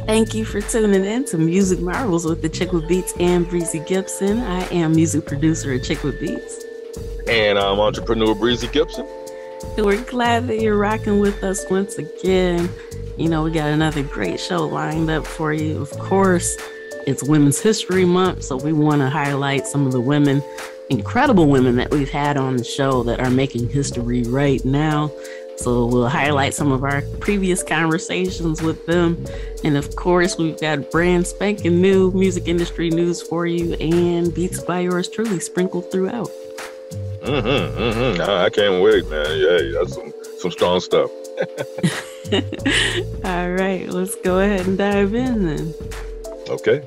Thank you for tuning in to Music Marvels with Achickwitbeatz and Breezy Gipson. I am music producer Achickwitbeatz. And I'm entrepreneur Breezy Gipson. We're glad that you're rocking with us once again. You know, we got another great show lined up for you. Of course, it's Women's History Month, so we want to highlight some of the women, incredible women that we've had on the show that are making history right now. So we'll highlight some of our previous conversations with them. And of course, we've got brand spanking new music industry news for you and beats by yours truly sprinkled throughout. I can't wait, man. Yeah, that's some strong stuff. All right, let's go ahead and dive in then. Okay.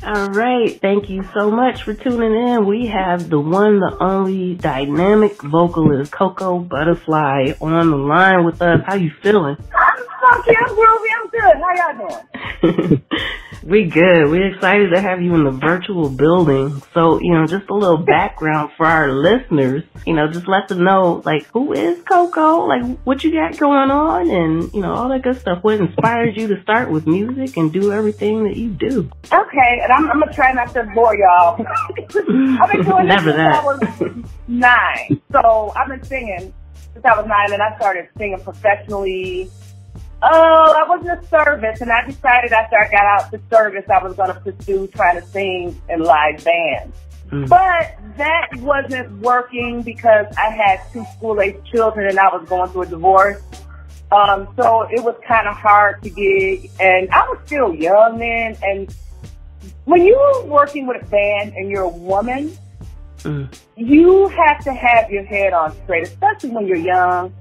All right. Thank you so much for tuning in. We have the one, the only dynamic vocalist, Coco Butterfly, on the line with us. How you feeling? I'm groovy. I'm good. How y'all doing? We good. We're excited to have you in the virtual building. So, just a little background for our listeners, just let them know, like, who is Coco? Like, what you got going on and, all that good stuff. What inspired you to start with music and do everything that you do? Okay, and I'm going to try not to bore y'all. I've been doing this since I was 9. So I've been singing since I was 9, and I started singing professionally. I was in a service, and I decided after I got out the service, I was going to pursue trying to sing in live bands. But that wasn't working because I had 2 school-age children, and I was going through a divorce. So it was kind of hard to gig, and I was still young then. And when you're working with a band and you're a woman, you have to have your head on straight, especially when you're young.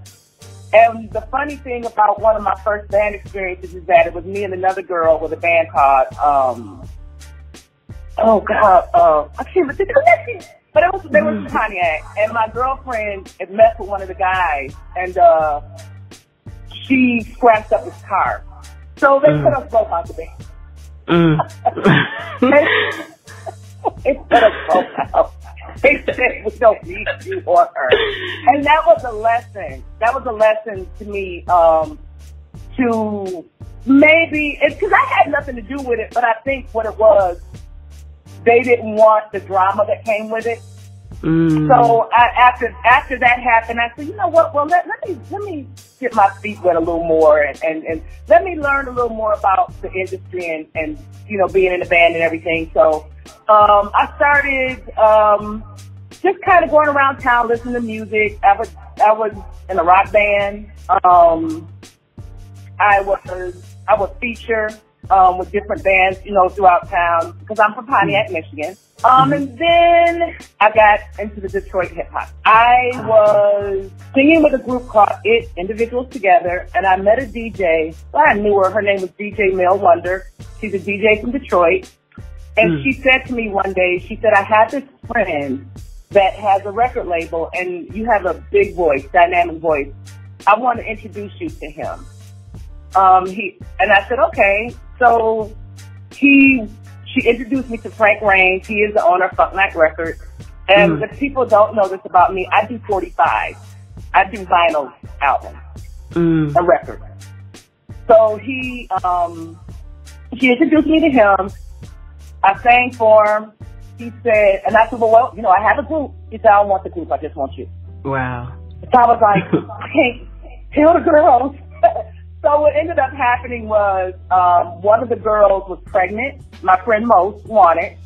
And the funny thing about one of my first band experiences is that it was me and another girl with a band called, I can't remember, but they were from Pontiac. And my girlfriend had messed with one of the guys, and she scratched up his car. So they put us both out the band. They put us both out. They said we don't need you or her. And that was a lesson. That was a lesson to me, to maybe, because I had nothing to do with it, but I think what it was, they didn't want the drama that came with it. So after that happened, I said, you know what? Well, let me get my feet wet a little more and let me learn a little more about the industry and being in a band and everything. So I started just kind of going around town listening to music. I was in a rock band. I would feature with different bands, throughout town because I'm from Pontiac, Michigan. And then I got into the Detroit hip hop. I was singing with a group called It, Individuals Together, and I met a DJ. Well, I knew her. Her name was DJ Mel Wonder. She's a DJ from Detroit. And she said to me one day, she said, I have this friend that has a record label and you have a big voice, dynamic voice. I want to introduce you to him. And I said, okay. So she introduced me to Frank Raines. He is the owner of Funk Night Records. And if people don't know this about me, I do 45. I do vinyl albums, a record. So she introduced me to him. I sang for him. He said, and I said, well, I have a group. He said, I don't want the group. I just want you. Wow. So I was like, I can't tell the girls. So what ended up happening was one of the girls was pregnant. My friend Most wanted.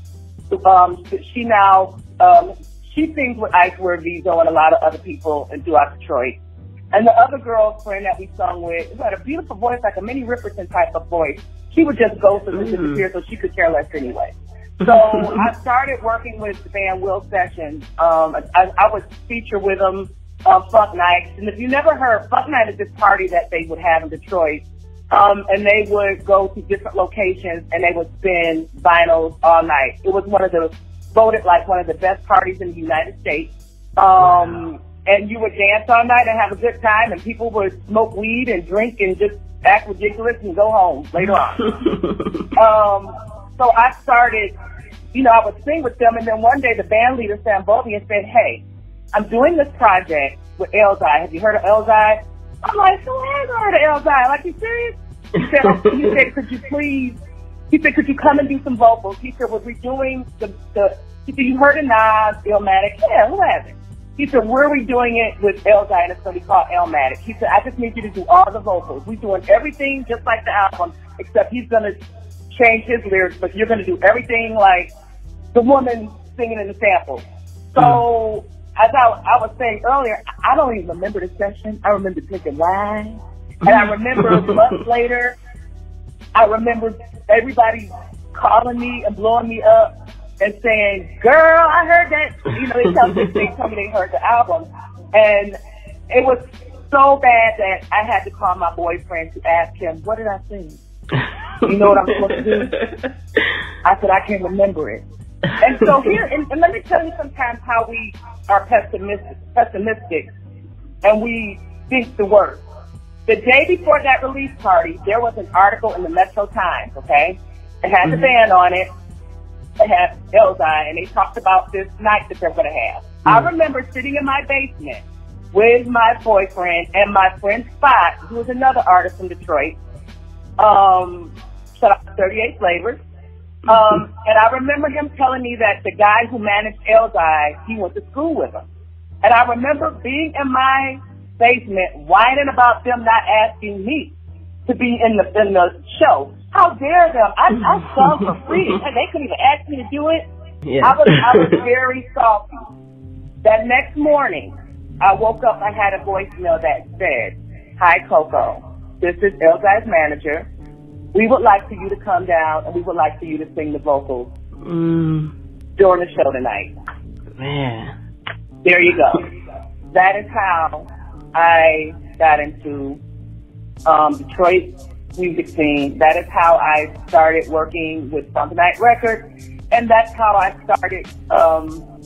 She sings with Icewear Vizo and a lot of other people throughout Detroit. And the other girlfriend that we sung with, who had a beautiful voice, like a Minnie Riperton type of voice, she would just ghost and disappear, so she could care less anyway. So I started working with the band Will Sessions. I would feature with them Funk Nights. And if you never heard, Funk Night is this party that they would have in Detroit. And they would go to different locations and they would spin vinyls all night. It was voted like one of the best parties in the United States. And you would dance all night and have a good time, and people would smoke weed and drink and just act ridiculous and go home later on. So I started, I would sing with them, and then one day the band leader, Sam Bovian, said, hey, I'm doing this project with Elzai. Have you heard of Elzai? I'm like, who has heard of Elzai? Like, you serious? He said, could you please, could you come and do some vocals? He said, was we doing he said, you heard of Nas, Illmatic? Yeah, who hasn't? He said, we're redoing it with Elzai, and it's going to be called Illmatic. He said, I just need you to do all the vocals. We're doing everything just like the album, except he's going to change his lyrics, but you're going to do everything like the woman singing in the sample. So, as I was saying earlier, I don't even remember the session. I remember taking live. And I remember months later, I remember everybody calling me and blowing me up and saying, girl, I heard that. They told me they heard the album. And it was so bad that I had to call my boyfriend to ask him, what did I sing? You know what I'm supposed to do? I said, I can't remember it. And so here, and let me tell you sometimes how we are pessimistic and we think the worst. The day before that release party, there was an article in the Metro Times, okay? It had the band on it. It had Elzai, and they talked about this night that they're going to have. I remember sitting in my basement with my boyfriend and my friend Spot, who was another artist from Detroit. Shout out to 38 Flavors. And I remember him telling me that the guy who managed Elzai, he went to school with him. And I remember being in my basement whining about them not asking me to be in the show. How dare them? I sung for free. They couldn't even ask me to do it. Yeah. I was very salty. That next morning, I woke up, I had a voicemail that said, "Hi, Coco. This is Elzai's manager. We would like for you to come down and we would like for you to sing the vocals during the show tonight." Man. There you go. That is how I got into Detroit music scene. That is how I started working with Funky Night Records, and that's how I started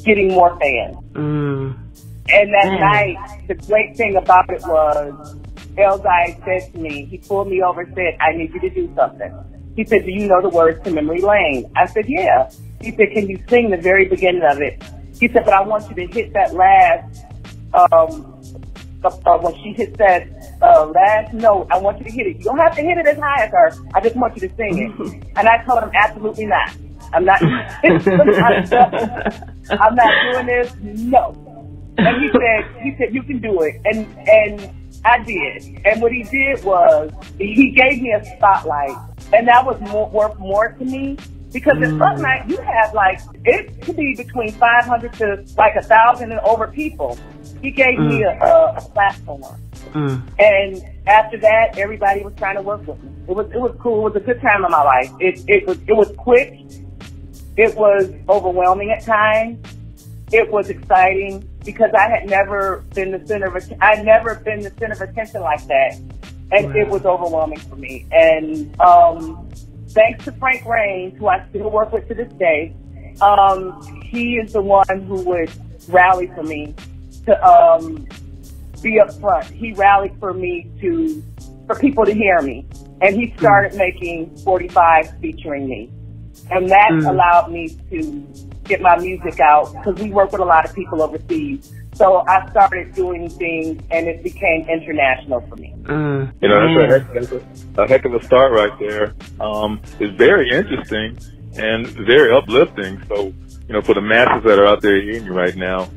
getting more fans. And that night, the great thing about it was, Elzai said to me, he pulled me over and said, "I need you to do something." He said, "Do you know the words to Memory Lane?" I said, "Yeah." He said, "Can you sing the very beginning of it?" He said, "But I want you to hit that last, when she hits that last note, I want you to hit it. You don't have to hit it as high as her. I just want you to sing it." And I told him, "Absolutely not. I'm not doing this. No." And he said, "You can do it." And I did. And what he did was, he gave me a spotlight. And that was worth more to me. Because at Funky Night, you have it could be between 500 to 1,000 and over people. He gave me a platform. And after that, everybody was trying to work with me. It was cool. It was a good time in my life. It was quick. It was overwhelming at times. It was exciting because I had never been the center of attention like that. And it was overwhelming for me. And thanks to Frank Raines, who I still work with to this day, he is the one who would rally for me to be up front. He rallied for me for people to hear me. And he started making 45 featuring me. And that allowed me to get my music out, because we work with a lot of people overseas. So I started doing things, and it became international for me. You know, that's a heck of a start right there. It's very interesting and very uplifting. So, you know, for the masses that are out there hearing you right now,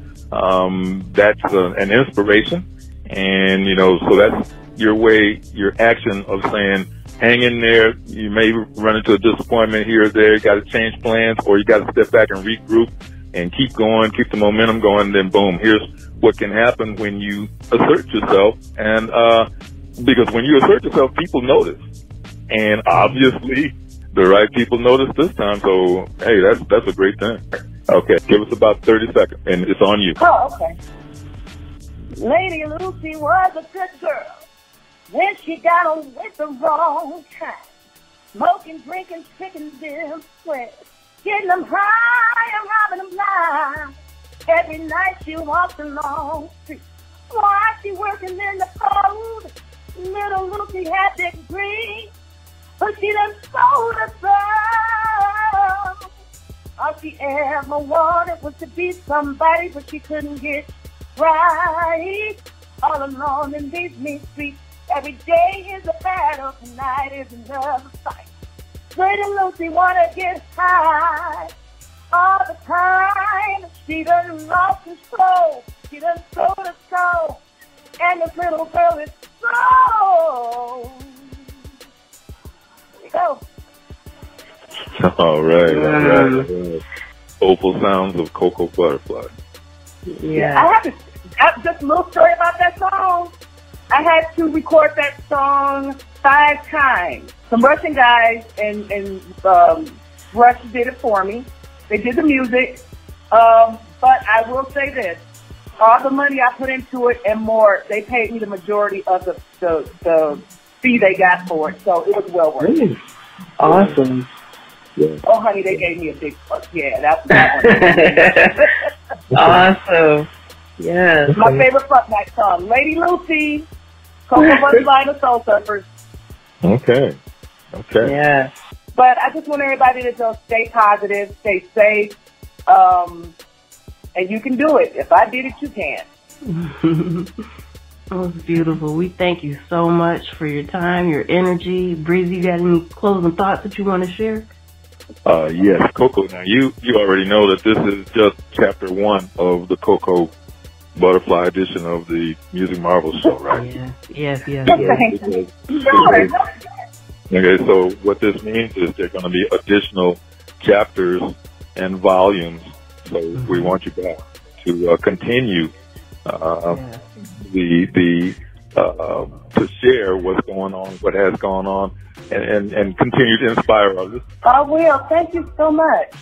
that's an inspiration. And, you know, so that's your action of saying, hang in there. You may run into a disappointment here or there. You got to change plans, or you got to step back and regroup and keep going, keep the momentum going. And then boom, here's what can happen when you assert yourself. And, because when you assert yourself, people notice, and obviously the right people notice this time. So, hey, that's a great thing. Okay. Give us about 30 seconds and it's on you. Oh, okay. Lady Lucy was a good girl when she got on with the wrong kind. Smoking, drinking, picking them sweat, getting them high and robbing them blind. Every night she walked along the street while she working in the cold. Little Lucy had that green, but she done sold herself. All she ever wanted was to be somebody, but she couldn't get right. All alone in these mean streets, every day is a battle, tonight is another fight. Pretty Lucy wanna get high all the time. She done lost control, she done sold her soul, and this little girl is so. Here you go. All right. Opal sounds of Cocoa Butterfly. Yeah. I have to, just a little story about that song. I had to record that song 5 times. Some Russian guys in Russia did it for me. They did the music. But I will say this. All the money I put into it and more, they paid me the majority of the fee they got for it. So it was well worth it. Awesome. Yeah. Oh, honey, they gave me a big fuck. Yeah, that one. Awesome. Yes. My favorite fuck night song, Lady Lucy, Coco Bus Line of Soul Surfers. Okay. Yeah. But I just want everybody to just stay positive, stay safe, and you can do it. If I did it, you can. That was beautiful. We thank you so much for your time, your energy. Breezy, you got any closing thoughts that you want to share? Yes, Coco. Now you already know that this is just chapter 1 of the Coco Butterfly edition of the Music Marvels show, right? Yeah. Yes. Sure. Okay, so what this means is there are going to be additional chapters and volumes. So we want you back to continue to share what's going on, what has gone on, and continue to inspire others. I will. Thank you so much.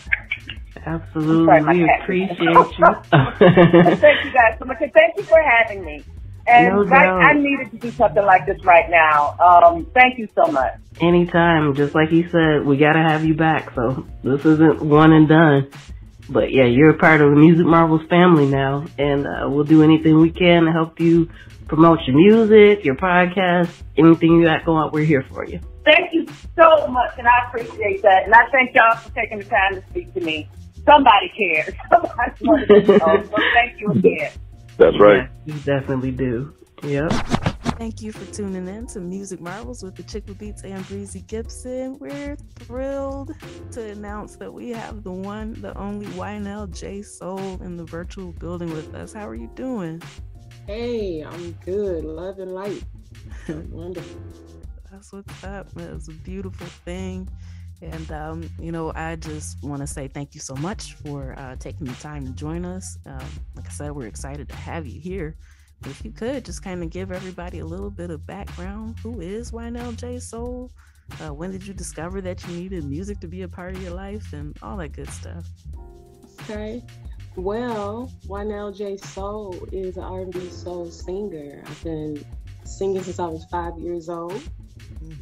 Absolutely. We appreciate you. Thank you guys so much. And thank you for having me. And I needed to do something like this right now. Thank you so much. Anytime. Just like he said, we got to have you back. So this isn't one and done. But yeah, you're a part of the Music Marvels family now. And we'll do anything we can to help you promote your music, your podcast, anything you got going on. We're here for you. Thank you so much. And I appreciate that. And I thank y'all for taking the time to speak to me. Somebody cares. Somebody wants to know. So thank you again. That's right. Yeah, you definitely do. Yep. Thank you for tuning in to Music Marvels with Achickwitbeatz and Breezy Gipson. We're thrilled to announce that we have the one, the only Wynell J. Soul in the virtual building with us. How are you doing? Hey, I'm good. Love and light. Wonderful. That's what's up. It's a beautiful thing. And, I just want to say thank you so much for taking the time to join us. Like I said, we're excited to have you here. But if you could just kind of give everybody a little bit of background. Who is Wynell J. Soul? When did you discover that you needed music to be a part of your life and all that good stuff? Okay. Well, Wynell J. Soul is an R&B soul singer. I've been singing since I was 5 years old.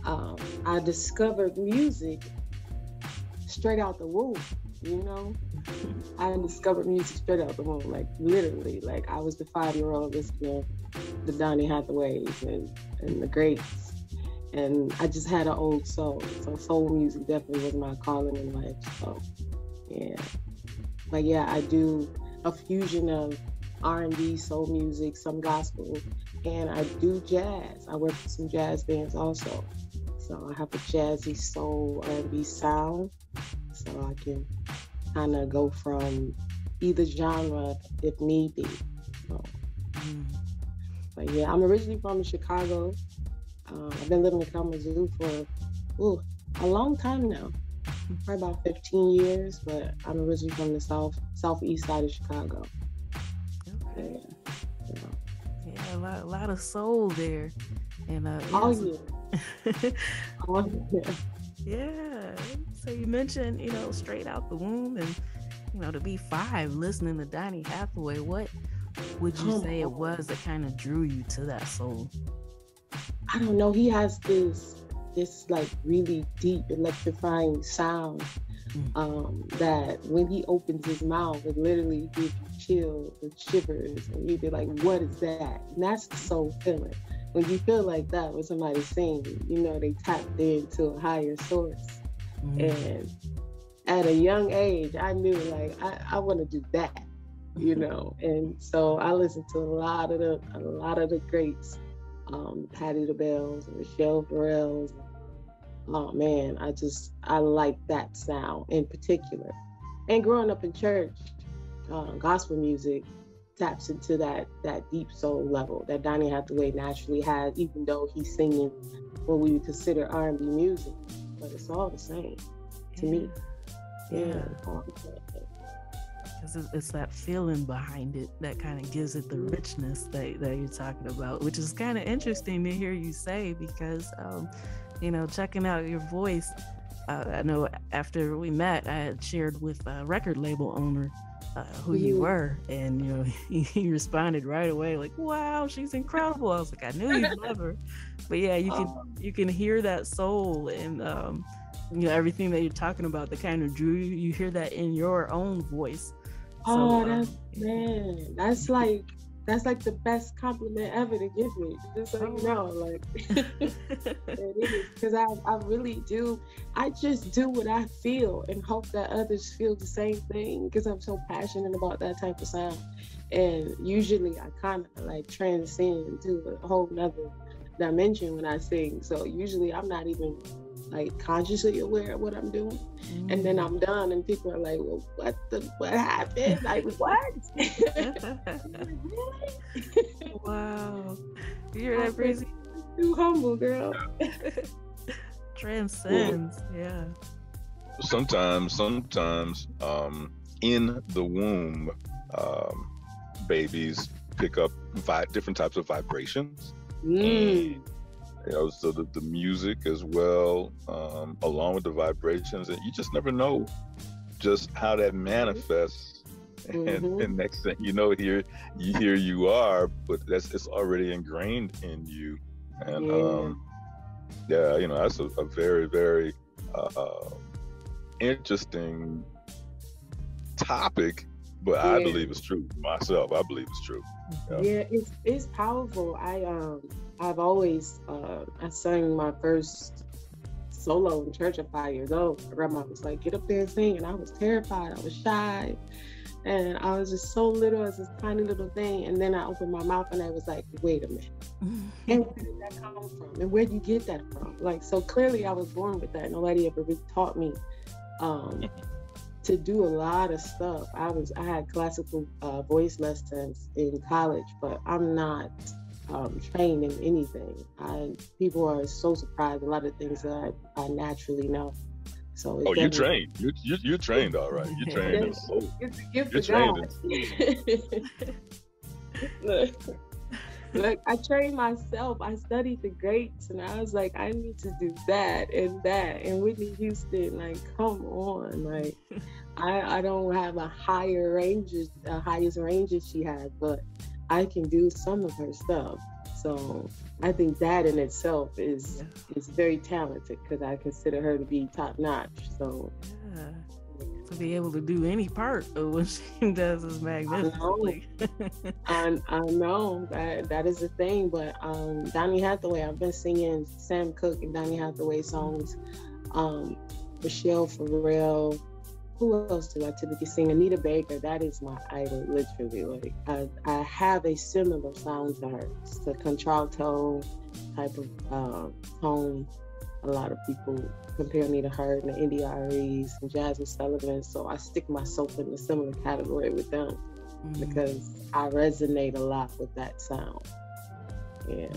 I discovered music straight out the womb, I discovered music straight out the womb, like literally. Like I was the 5-year-old listening to the Donny Hathaways and the greats. And I just had an old soul. So soul music definitely was my calling in life. So yeah. But yeah, I do a fusion of R&B, soul music, some gospel, and I do jazz. I work with some jazz bands also. So I have a jazzy soul R&B sound. So I can kind of go from either genre if need be. So, but yeah, I'm originally from Chicago. I've been living in Kalamazoo for a long time now. Probably about 15 years, but I'm originally from the southeast side of Chicago. Okay. Yeah, a lot of soul there. And yeah. So you mentioned, straight out the womb, and to be 5 listening to Donny Hathaway, what would you say it was that kind of drew you to that soul? I don't know. He has this like really deep, electrifying sound that when he opens his mouth, it literally gives you chills and shivers, and you'd be like, "What is that?" And that's the soul feeling. When you feel like that when somebody's singing, they tapped into a higher source. And at a young age, I knew like I want to do that, And so I listened to a lot of the greats, Patti LaBelle's and Michelle Burrell's. Oh man, I like that sound in particular. And growing up in church, gospel music taps into that deep soul level that Donny Hathaway naturally has, even though he's singing what we would consider R&B music, but it's all the same to me. Yeah. Because it's that feeling behind it that kind of gives it the richness that you're talking about, which is kind of interesting to hear you say, because checking out your voice, I know after we met, I had shared with a record label owner who you were, and he responded right away like, "Wow, she's incredible." I was like, I knew you'd love her. But yeah, you can hear that soul, and everything that you're talking about that kind of drew you. You hear that in your own voice. Oh, that's like the best compliment ever to give me. Just so you know, like it is, because I really do. I just do what I feel and hope that others feel the same thing, because I'm so passionate about that type of sound. And usually I kind of like transcend to a whole nother dimension when I sing. So usually I'm not even like consciously aware of what I'm doing. And then I'm done and people are like, well, what happened? Like, what? Really? Wow. You hear that, Breezy? Too humble, girl. Transcends, yeah. Sometimes, in the womb, babies pick up different types of vibrations. So the music as well, along with the vibrations, and you just never know just how that manifests. And next thing you know, here you are, but it's already ingrained in you. And that's a very, very interesting topic. But I believe it's true myself. I believe it's true. Yeah, it's powerful. I've always I sang my first solo in church at 5 years old. My grandma was like, "Get up there and sing," and I was terrified. I was shy, and I was just so little as this tiny little thing. And then I opened my mouth, and I was like, "Wait a minute, and where did that come from? And where did you get that from?" Like, so clearly, I was born with that. Nobody ever really taught me to do a lot of stuff. I had classical voice lessons in college, but I'm not trained in anything. People are so surprised a lot of things that I naturally know. So you're trained. You're trained, all right. You're trained. It's a gift of God. Look, I trained myself. I studied the greats, and I was like, I need to do that and that. And Whitney Houston, like, come on, like, I don't have the highest ranges she has, but I can do some of her stuff. So I think that in itself is very talented, because I consider her to be top notch. So. Yeah. To be able to do any part of what she does is magnificent. I know that is the thing, but Donny Hathaway, I've been singing Sam Cooke and Donny Hathaway songs, Michelle Farrell. Who else do I typically sing? Anita Baker, that is my idol, literally. Like I have a similar sound to her. It's a contralto type of tone. A lot of people compare me to her and the Indie Aries and Jasmine Sullivan, so I stick myself in a similar category with them because I resonate a lot with that sound. Yeah,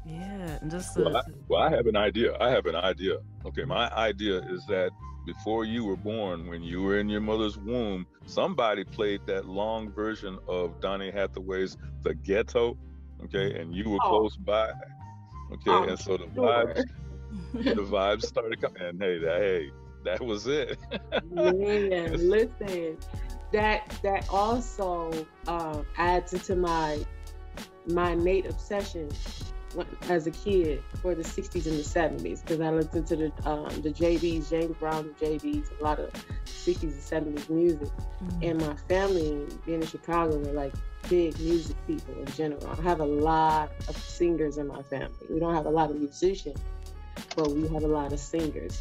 and just I have an idea. Okay, my idea is that before you were born, when you were in your mother's womb, somebody played that long version of Donny Hathaway's "The Ghetto," okay, and you were close by, okay, and so the vibes started coming, and hey, that was it. Yeah, listen, that also adds into my innate obsession as a kid for the 60s and the 70s, because I listened to the JBs, James Brown, the JBs, a lot of 60s and 70s music. And my family, being in Chicago, were like big music people in general. I have a lot of singers in my family. We don't have a lot of musicians, but we have a lot of singers.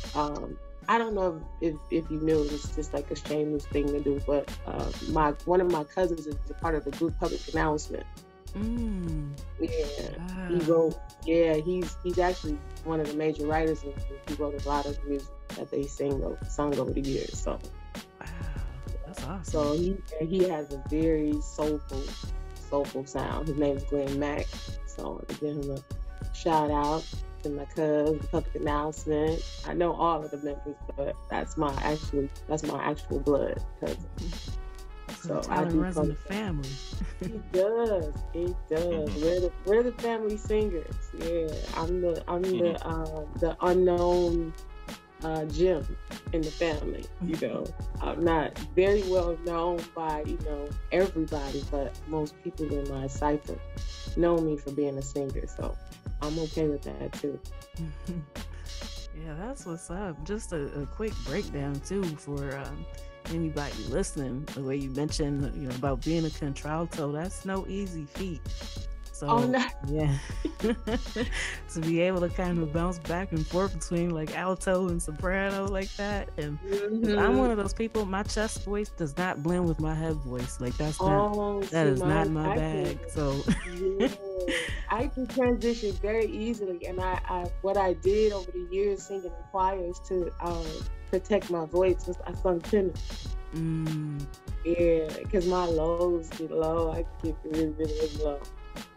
I don't know if you knew, it's just like a shameless thing to do, but one of my cousins is a part of the group Public Announcement. Yeah, he wrote. Yeah, he's actually one of the major writers. He wrote a lot of music that they sung over the years. So, wow, that's awesome. So he has a very soulful sound. His name is Glenn Mack. So to give him a shout out to my cousin, Public Announcement. I know all of the members, but that's my actual blood cousin. So I do runs in the family. It does. We're the family singers. Yeah, I'm the unknown gem in the family. You know, I'm not very well known by everybody, but most people in my cipher know me for being a singer. So I'm okay with that too. Yeah, that's what's up. Just a quick breakdown too for anybody listening. The way you mentioned, about being a contralto, that's no easy feat. So yeah, to be able to kind of bounce back and forth between like alto and soprano like that, and I'm one of those people. My chest voice does not blend with my head voice. Like that is not my bag. So I can transition very easily, and I what I did over the years singing in choirs to protect my voice was I sung tenor. Yeah, because my lows get low. I get really, really, really low.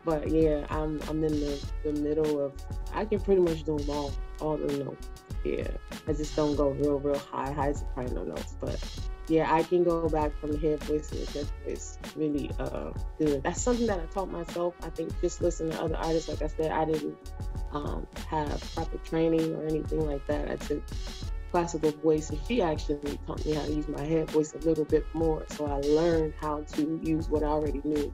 But yeah, I'm in the middle of, I can pretty much do them all the notes. Yeah, I just don't go real high soprano notes. But yeah, I can go back from the head voice to the chest voice really good. That's something that I taught myself. I think just listening to other artists, like I said, I didn't have proper training or anything like that. I took classical voice, and she actually taught me how to use my head voice a little bit more. So I learned how to use what I already knew.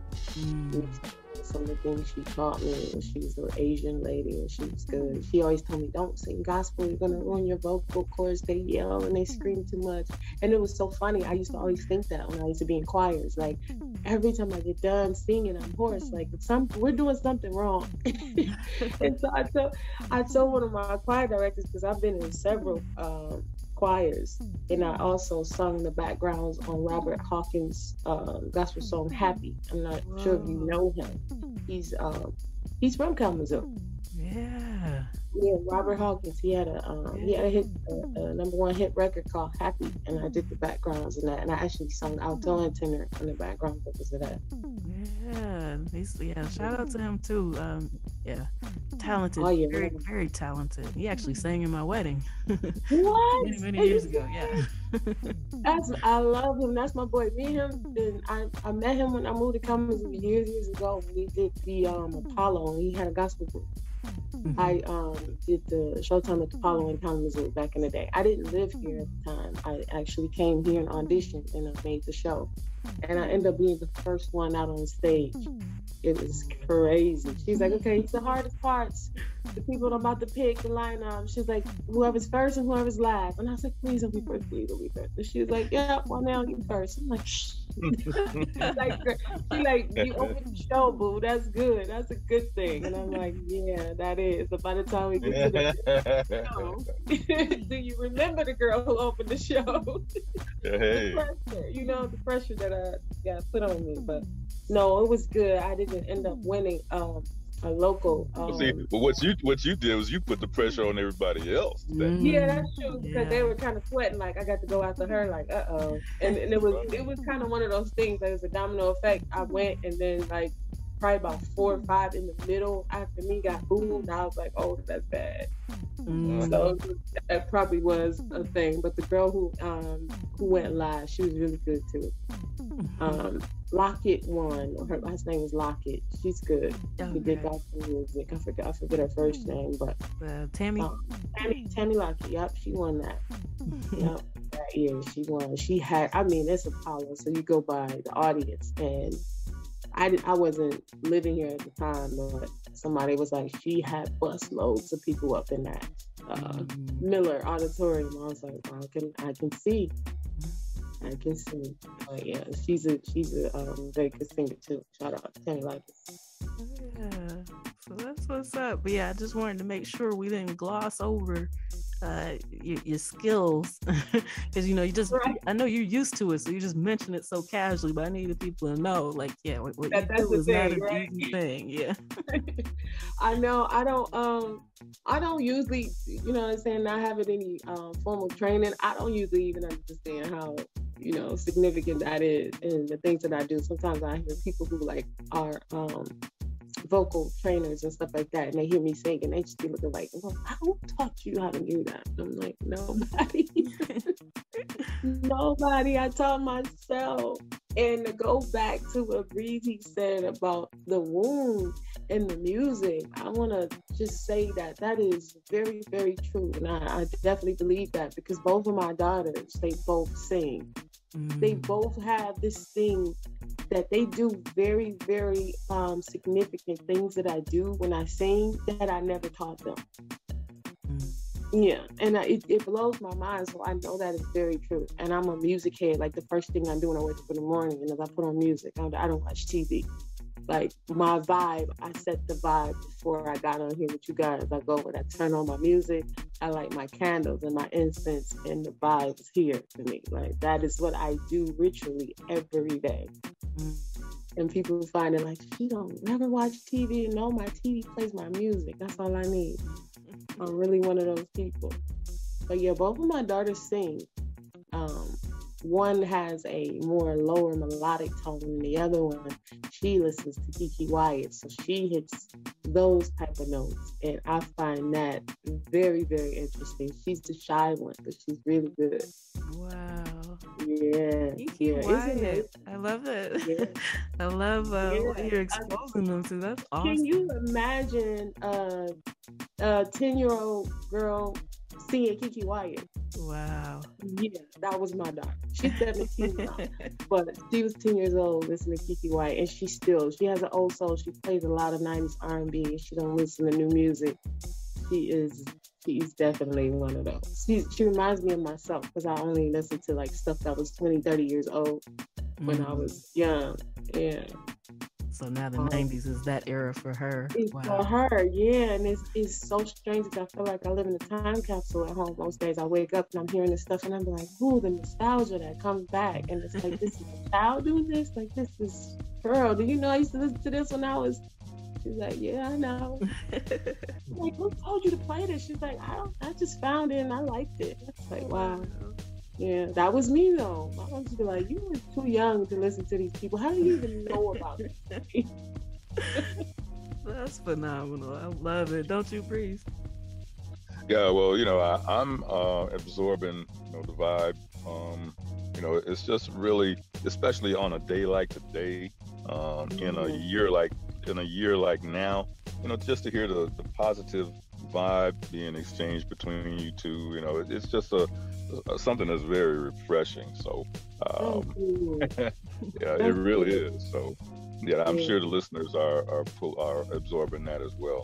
Some of the things she taught me, and she's an Asian lady, and she was good. She always told me, don't sing gospel, you're gonna ruin your vocal cords, they yell and they scream too much. And it was so funny, I used to always think that when I used to be in choirs, like every time I get done singing, I'm hoarse, like we're doing something wrong. And so I told one of my choir directors, because I've been in several choirs, and I also sung the backgrounds on Robert Hawkins' gospel song "Happy." I'm not sure if you know him. He's from Kalamazoo. Yeah, Robert Hawkins. He had a #1 hit record called "Happy," and I did the backgrounds in that, and I actually sung alto and tenor on the background because of that. Shout out to him too. Talented, very, very talented. He actually sang in my wedding. What? many years ago. Yeah. I love him. That's my boy. Me and him. I met him when I moved to Kalamazoo years ago. We did the Apollo, and he had a gospel group. I did the Showtime at the Apollo in Kalamazoo back in the day. I didn't live here at the time. I actually came here and auditioned, and I made the show. And I ended up being the first one out on stage. It was crazy. She's like, okay, it's the hardest parts. The people I'm about to pick the lineup. She's like, whoever's first and whoever's last. And I was like, please don't be first, please don't be first. And she was like, yeah, well now you first. I'm like, shh. She like, you open the show, boo. That's good. That's a good thing. And I'm like, yeah, that is. So by the time we get to the show, do you remember the girl who opened the show? Hey. The pressure, the pressure that I got put on me. But no, it was good. I didn't end up winning a local. But what you did was you put the pressure on everybody else. Yeah, that's true, because they were kind of sweating. Like I got to go after her. Like and it was kind of one of those things. There was a domino effect. I went, and then like probably about 4 or 5 in the middle after me got booed. I was like, oh, that's bad. So that probably was a thing. But the girl who went live, she was really good too. Lockett won. Her last name is Lockett. She's good. She did gospel music. I forget her first name, but Tammy Lockett. Yep, she won that. Yep, that year she won. She had. I mean, it's Apollo, so you go by the audience, and I wasn't living here at the time, but somebody was like, she had bus loads of people up in that Miller Auditorium. I was like, well, I can see. But yeah, she's a very good singer too. Shout out to Tammy Lockett. Yeah, so that's what's up. But yeah, I just wanted to make sure we didn't gloss over your skills, because you just I know you're used to it, so you just mention it so casually, but I needed people to know, like, what you do is not an easy thing. Yeah. I know. I don't usually, what I'm saying, not having any formal training, I don't usually even understand how significant that is, and the things that I do. Sometimes I hear people who like are vocal trainers and stuff like that, and they hear me sing, and they just be looking like, well, who taught you how to do that? And I'm like, nobody. Nobody. I taught myself. And to go back to what Breezy said about the womb and the music, I want to just say that is very, very true. And I definitely believe that, because both of my daughters, they both sing. They both have this thing that they do, very, very significant things that I do when I sing that I never taught them. Yeah, and it blows my mind, so I know that is very true. And I'm a music head. Like, the first thing I do when I wake up in the morning is I put on music. I don't watch TV. Like, my vibe, I set the vibe before I got on here with you guys. I go and I turn on my music, I light my candles and my incense, and the vibe is here for me. Like, that is what I do ritually every day. And people find it like, she don't never watch TV. No, my TV plays my music. That's all I need. I'm really one of those people. But yeah, both of my daughters sing. One has a more lower melodic tone than the other one. She listens to Kiki Wyatt, so she hits those type of notes, and I find that very, very interesting. She's the shy one, but she's really good. Wow. Yeah. Kiki Wyatt. I love it. Yeah. I love what you're exposing them to. That's awesome. Can you imagine a 10-year-old girl singing Kiki Wyatt? Wow. Yeah, that was my daughter. She's 17 now, but she was 10 years old listening to Kiki Wyatt, and she has an old soul. She plays a lot of 90s R&B. She don't listen to new music. She's definitely one of those. She reminds me of myself, because I only listened to like stuff that was 20, 30 years old when I was young. Yeah. So now the 90s is that era for her. It's for her, yeah. And it's so strange that I feel like I live in a time capsule at home. Most days I wake up and I'm hearing this stuff and I'm like, ooh, the nostalgia that comes back. And it's like, this is a child doing this? Like, this is, girl, do you know I used to listen to this when I was... She's like, yeah, I know. I'm like, who told you to play this? She's like, I just found it and I liked it. It's like, wow. Yeah, that was me though. My mom used to be like, you were too young to listen to these people. How do you even know about it? That's phenomenal. I love it. Don't you, Breeze? Yeah, well, I'm absorbing, the vibe. It's just really, especially on a day like today, in a year like now, just to hear the positive vibe being exchanged between you two, it's just something that's very refreshing. So, yeah, it really is. So, yeah, I'm sure the listeners are absorbing that as well.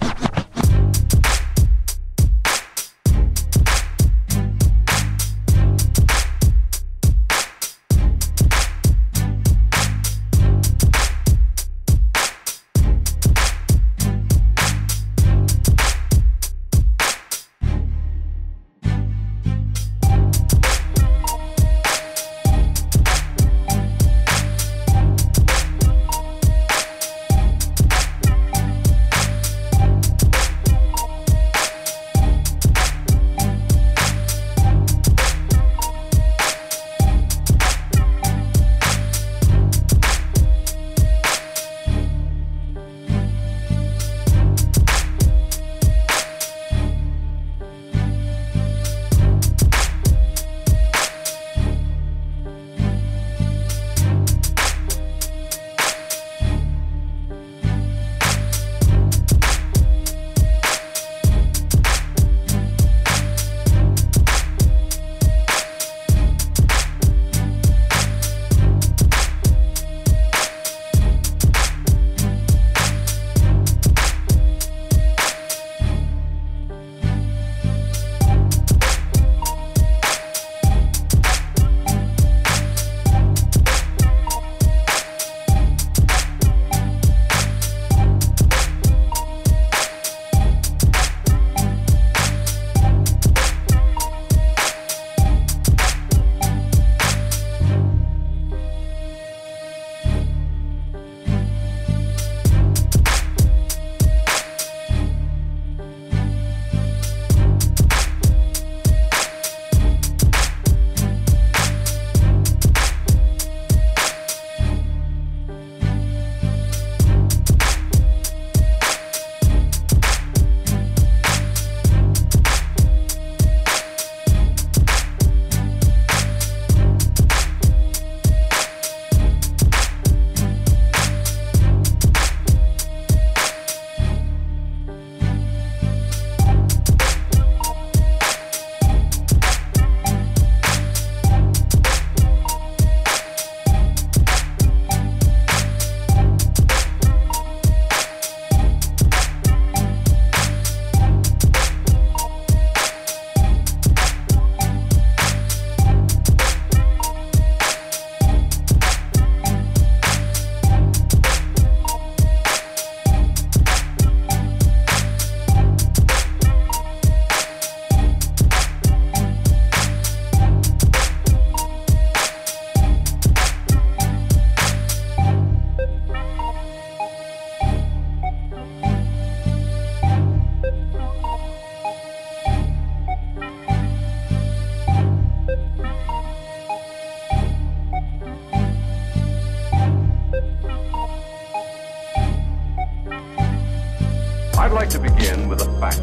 I'd like to begin with a fact.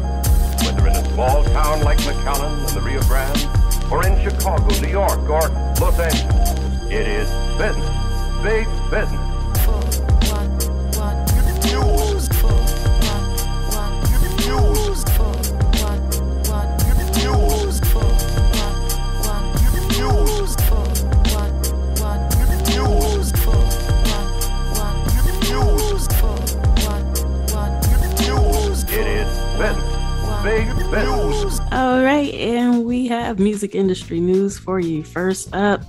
Whether in a small town like McAllen in the Rio Grande, or in Chicago, New York, or Los Angeles, it is business. Big business. All right, and we have music industry news for you. First up,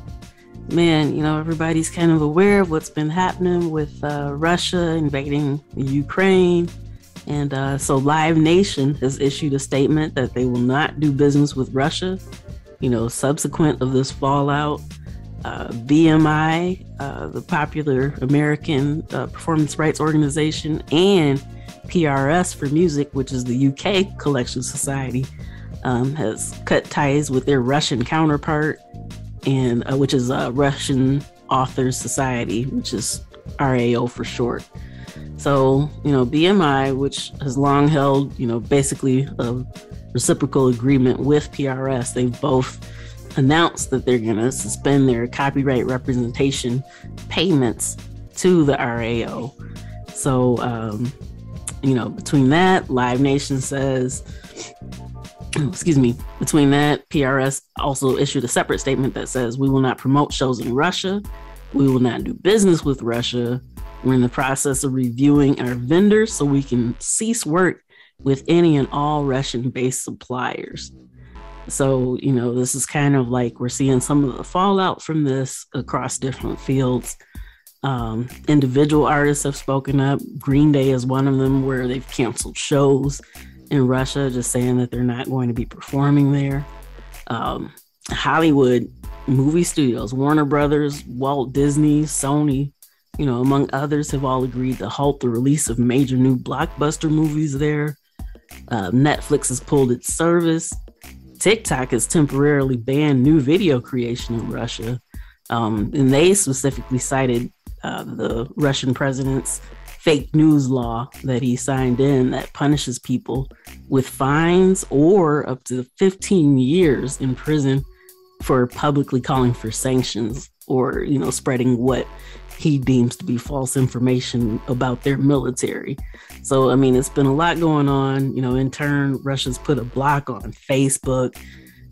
man, you know, everybody's kind of aware of what's been happening with Russia invading Ukraine. And so Live Nation has issued a statement that they will not do business with Russia, you know, subsequent of this fallout. BMI, the popular American performance rights organization, and PRS for Music, which is the UK Collection Society, has cut ties with their Russian counterpart, and which is Russian Authors Society, which is RAO for short. So, you know, BMI, which has long held, you know, basically a reciprocal agreement with PRS, they've both announced that they're going to suspend their copyright representation payments to the RAO. So, you know, between that, Live Nation says, between that, PRS also issued a separate statement that says, we will not promote shows in Russia. We will not do business with Russia. We're in the process of reviewing our vendors so we can cease work with any and all Russian-based suppliers. So, you know, this is kind of like we're seeing some of the fallout from this across different fields. Individual artists have spoken up. Green Day is one of them, where they've canceled shows in Russia, just saying that they're not going to be performing there. Hollywood movie studios, Warner Brothers, Walt Disney, Sony, you know, among others, have all agreed to halt the release of major new blockbuster movies there. Netflix has pulled its service. TikTok has temporarily banned new video creation in Russia. And they specifically cited the Russian president's fake news law that he signed in that punishes people with fines or up to 15 years in prison for publicly calling for sanctions or, you know, spreading what he deems to be false information about their military. So, I mean, it's been a lot going on. You know, in turn, Russia's put a block on Facebook.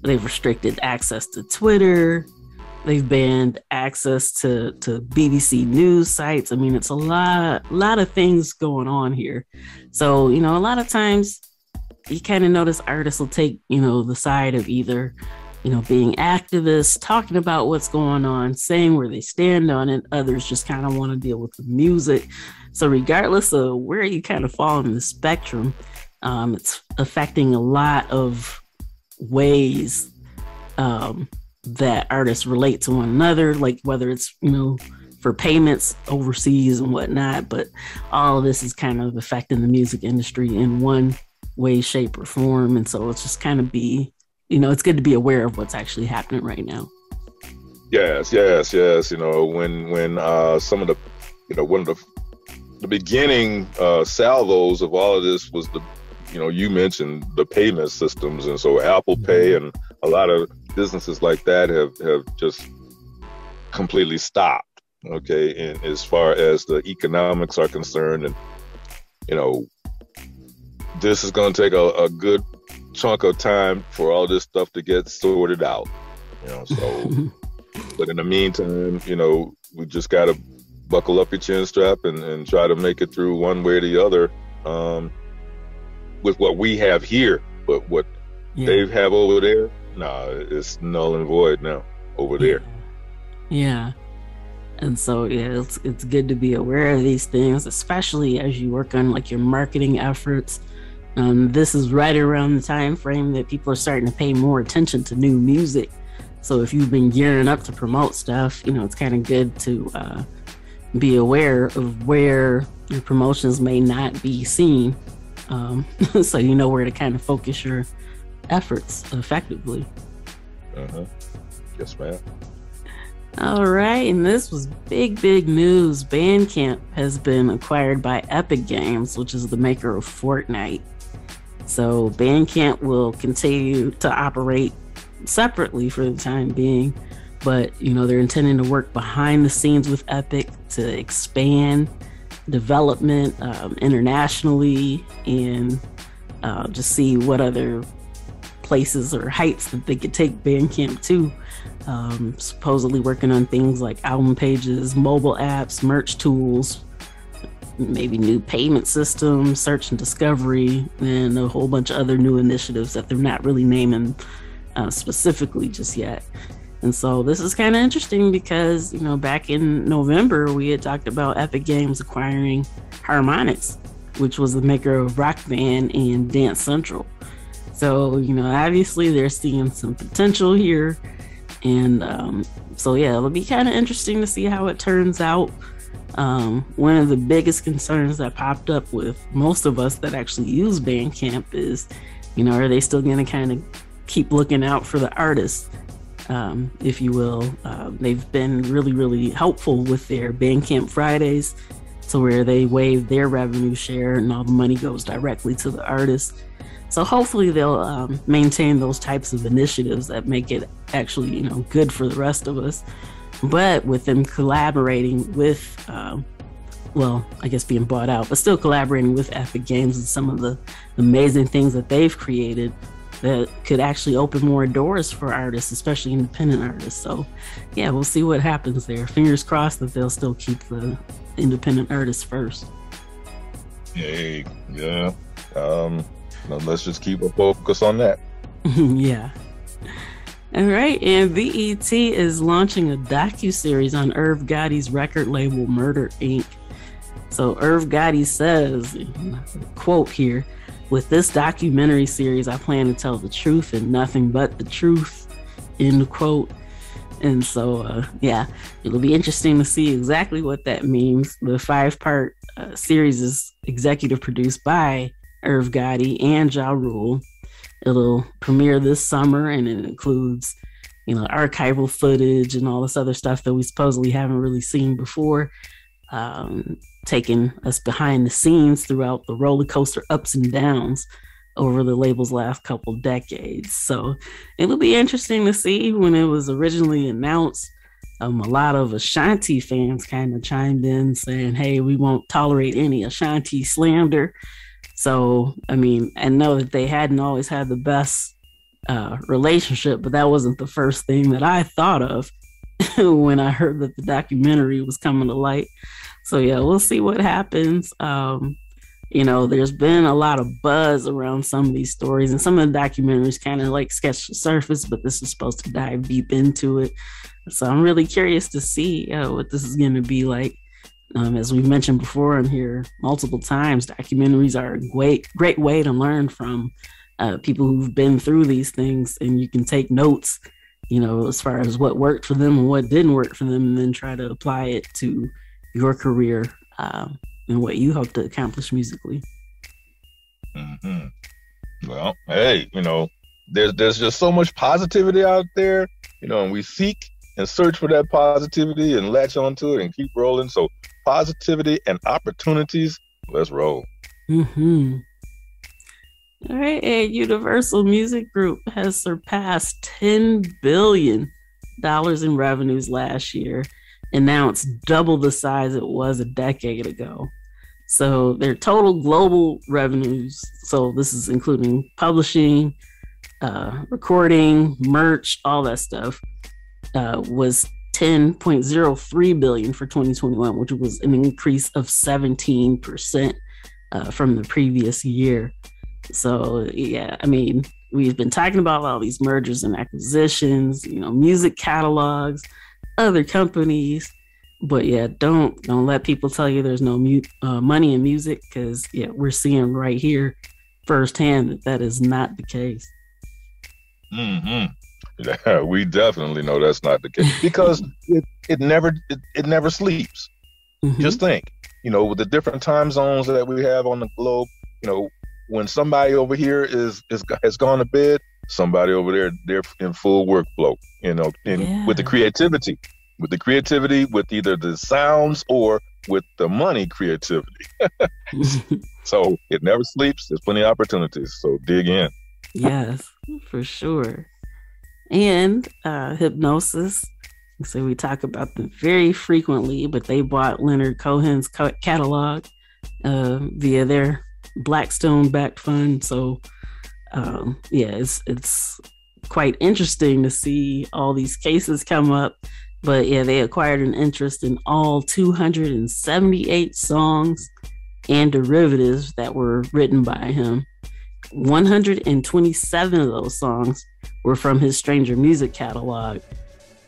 They've restricted access to Twitter. They've banned access to BBC news sites. I mean, it's a lot of things going on here. So, you know, a lot of times you kind of notice artists will take, you know, the side of either, you know, being activists, talking about what's going on, saying where they stand on it. Others just kind of want to deal with the music. So regardless of where you kind of fall in the spectrum, it's affecting a lot of ways that artists relate to one another, like whether it's, you know, for payments overseas and whatnot. But all of this is kind of affecting the music industry in one way, shape, or form. And so it's just kind of you know, it's good to be aware of what's actually happening right now. Yes. You know, when some of the, you know, one of the beginning salvos of all of this was the, you know, you mentioned the payment systems. And so Apple Pay and a lot of businesses like that have just completely stopped. Okay. And as far as the economics are concerned, and, you know, this is going to take a good chunk of time for all this stuff to get sorted out, you know, so but in the meantime, you know, we just got to buckle up your chin strap and try to make it through one way or the other with what we have here. But what they have over there, it's null and void now over there. Yeah. And so, yeah, it's good to be aware of these things, especially as you work on like your marketing efforts. This is right around the time frame that people are starting to pay more attention to new music. So if you've been gearing up to promote stuff, you know, it's kind of good to be aware of where your promotions may not be seen. So you know where to kind of focus your efforts effectively. Yes, ma'am. All right, and this was big news. Bandcamp has been acquired by Epic Games, which is the maker of Fortnite. So Bandcamp will continue to operate separately for the time being, but they're intending to work behind the scenes with Epic to expand development internationally and just see what other places or heights that they could take Bandcamp to. Supposedly working on things like album pages, mobile apps, merch tools, maybe new payment systems, search and discovery, and a whole bunch of other new initiatives that they're not really naming specifically just yet. And so this is kind of interesting because, back in November, we had talked about Epic Games acquiring Harmonix, which was the maker of Rock Band and Dance Central. So, obviously they're seeing some potential here. And so, yeah, it'll be kind of interesting to see how it turns out. One of the biggest concerns that popped up with most of us that actually use Bandcamp is, are they still going to kind of keep looking out for the artists, if you will? They've been really helpful with their Bandcamp Fridays, to where they waive their revenue share and all the money goes directly to the artists. So hopefully they'll maintain those types of initiatives that make it actually, good for the rest of us. But with them collaborating with, I guess being bought out, but still collaborating with Epic Games and some of the amazing things that they've created that could actually open more doors for artists, especially independent artists. So yeah, we'll see what happens there. Fingers crossed that they'll still keep the independent artists first. Hey, yeah. Let's just keep a focus on that. Yeah. All right, and BET is launching a docuseries on Irv Gotti's record label Murder Inc. So Irv Gotti says, quote here, "With this documentary series, I plan to tell the truth and nothing but the truth," end quote. And so, yeah, it'll be interesting to see exactly what that means. The 5-part series is executive produced by Irv Gotti and Ja Rule. It'll premiere this summer, and it includes, archival footage and all this other stuff that we supposedly haven't really seen before, taking us behind the scenes throughout the roller coaster ups and downs over the label's last couple decades. So it'll be interesting to see. When it was originally announced, a lot of Ashanti fans kind of chimed in saying, hey, we won't tolerate any Ashanti slander. So, I know that they hadn't always had the best relationship, but that wasn't the first thing that I thought of when I heard that the documentary was coming to light. So, yeah, we'll see what happens. There's been a lot of buzz around some of these stories, and some of the documentaries kind of like sketch the surface, but this is supposed to dive deep into it. So I'm really curious to see what this is going to be like. As we've mentioned before on here multiple times, documentaries are a great way to learn from people who've been through these things, and you can take notes, as far as what worked for them and what didn't work for them, and then try to apply it to your career and what you hope to accomplish musically. Mm-hmm. Well, hey, there's just so much positivity out there, and we seek and search for that positivity and latch onto it and keep rolling. So positivity and opportunities, let's roll. Mm-hmm. All right, a Universal Music Group has surpassed $10 billion in revenues last year, and now it's double the size it was a decade ago. So their total global revenues, so this is including publishing, recording, merch, all that stuff, was $10.03 billion for 2021, which was an increase of 17% from the previous year. So yeah, we've been talking about all these mergers and acquisitions, music catalogs, other companies, but yeah, don't let people tell you there's no money in music, because yeah, we're seeing right here firsthand that is not the case. Mm-hmm. Yeah, we definitely know that's not the case, because it never sleeps. Mm-hmm. Just think, with the different time zones that we have on the globe, when somebody over here has gone to bed, somebody over there, they're in full workflow, with the creativity. with the creativity, with either the sounds or with the money creativity. So it never sleeps. There's plenty of opportunities. So dig in. Yes, for sure. And Hypnosis. So we talk about them very frequently, but they bought Leonard Cohen's catalog via their Blackstone-backed fund. So it's quite interesting to see all these cases come up. But yeah, they acquired an interest in all 278 songs and derivatives that were written by him. 127 of those songs were from his Stranger Music catalog,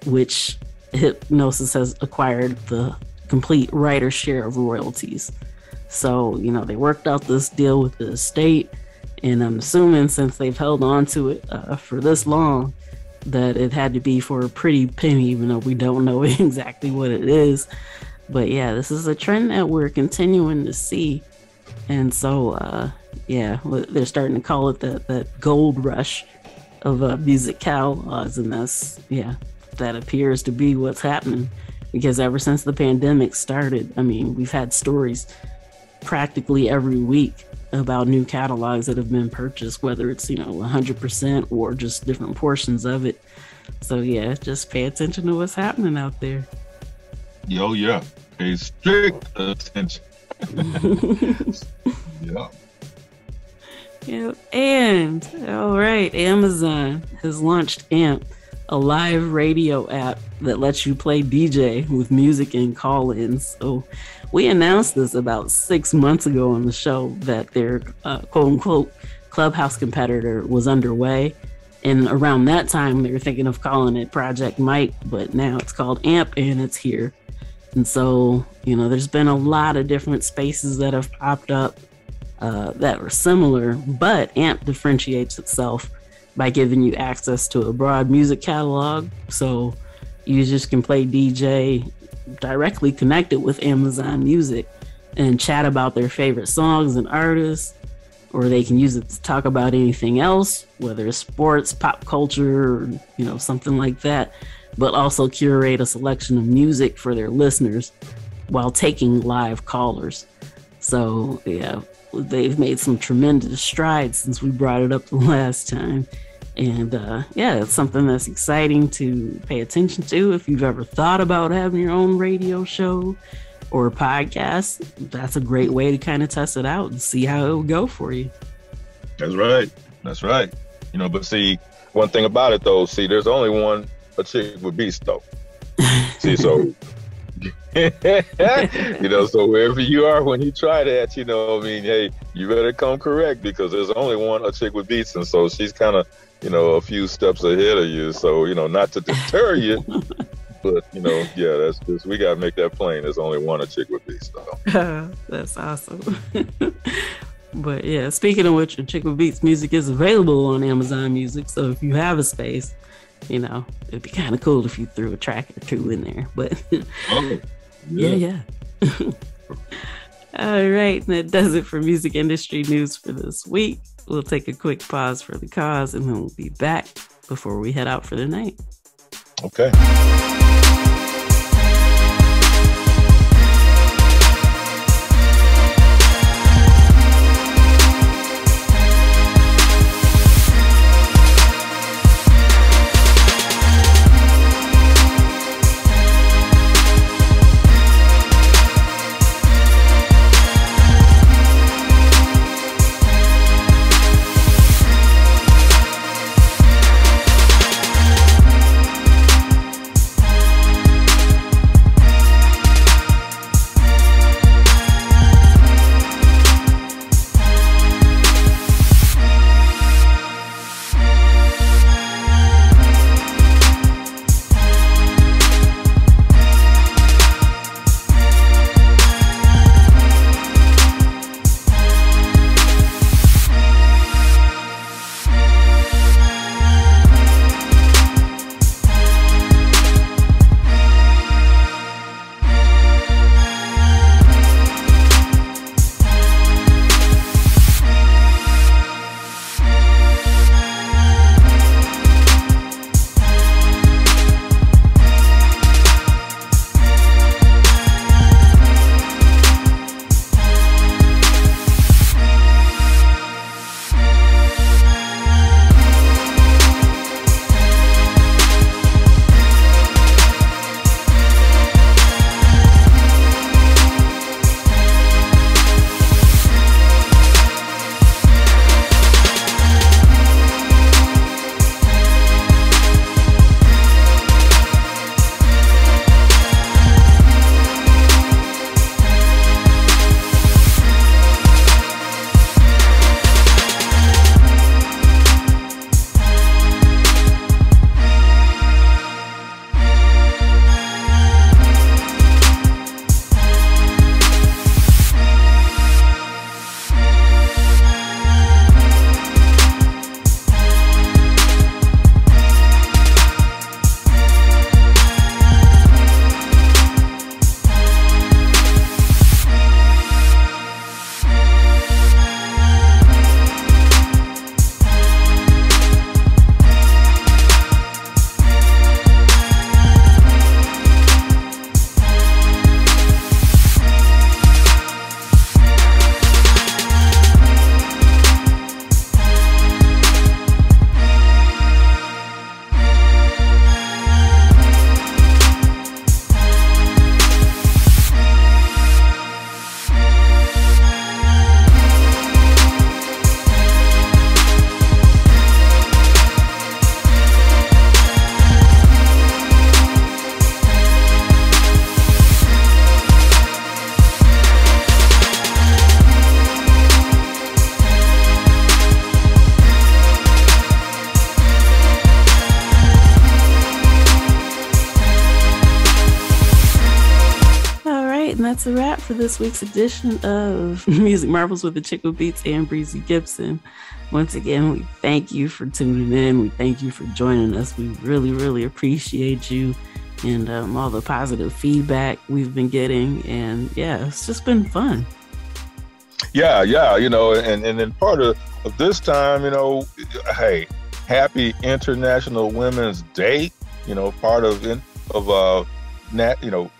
which Hypnosis has acquired the complete writer's share of royalties. So, they worked out this deal with the estate, and I'm assuming since they've held on to it for this long, that it had to be for a pretty penny, even though we don't know exactly what it is. But yeah, this is a trend that we're continuing to see. And so, they're starting to call it that gold rush of music catalogs. And that appears to be what's happening. Because ever since the pandemic started, we've had stories practically every week about new catalogs that have been purchased, whether it's 100% or just different portions of it. So yeah, just pay attention to what's happening out there. Yo, yeah, pay strict attention. Yeah. And all right, Amazon has launched AMP, a live radio app that lets you play DJ with music and call-ins. So we announced this about 6 months ago on the show that their quote-unquote Clubhouse competitor was underway. And around that time, they were thinking of calling it Project Mike, but now it's called AMP and it's here. And so, there's been a lot of different spaces that have popped up that are similar, but AMP differentiates itself by giving you access to a broad music catalog. So users can play DJ directly connected with Amazon Music and chat about their favorite songs and artists, or they can use it to talk about anything else, whether it's sports, pop culture, or, something like that, but also curate a selection of music for their listeners while taking live callers. So yeah, they've made some tremendous strides since we brought it up the last time. And it's something that's exciting to pay attention to. If you've ever thought about having your own radio show or podcast, that's a great way to kind of test it out and see how it will go for you. That's right. But see, one thing about it though, there's only one Achickwitbeatz though. See, so so wherever you are when you try that, hey, you better come correct, because there's only one Achickwitbeatz, and so she's kind of a few steps ahead of you. So not to deter you, but that's just, we gotta make that plain. There's only one Achickwitbeatz though. That's awesome. But yeah, speaking of which, Achickwitbeatz music is available on Amazon Music, so if you have a space, it'd be kind of cool if you threw a track or two in there. But yeah. All right, and that does it for music industry news for this week. We'll take a quick pause for the cause, and then we'll be back before we head out for the night. Okay. that's a wrap for this week's edition of Music Marvels with Achickwitbeatz and Breezy Gipson. Once again, we thank you for tuning in. We thank you for joining us. We really, really appreciate you and all the positive feedback we've been getting. And yeah, it's just been fun. Yeah, you know, and then part of this time, you know, hey, happy International Women's Day, you know, part of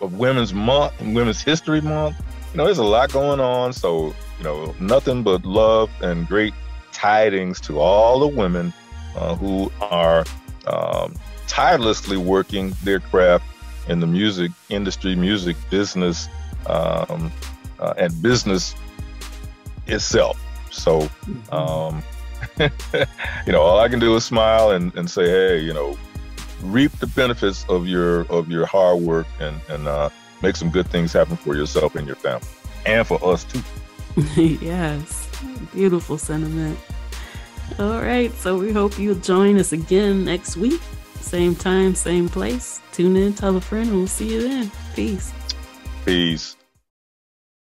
Women's Month and Women's History Month. You know, there's a lot going on. So, you know, nothing but love and great tidings to all the women who are tirelessly working their craft in the music industry, music business, and business itself. So, you know, all I can do is smile and say, hey, you know, reap the benefits of your hard work and make some good things happen for yourself and your family, and for us too. Yes, beautiful sentiment. All right, so we hope you'll join us again next week, same time, same place. Tune in, tell a friend, and we'll see you then. Peace.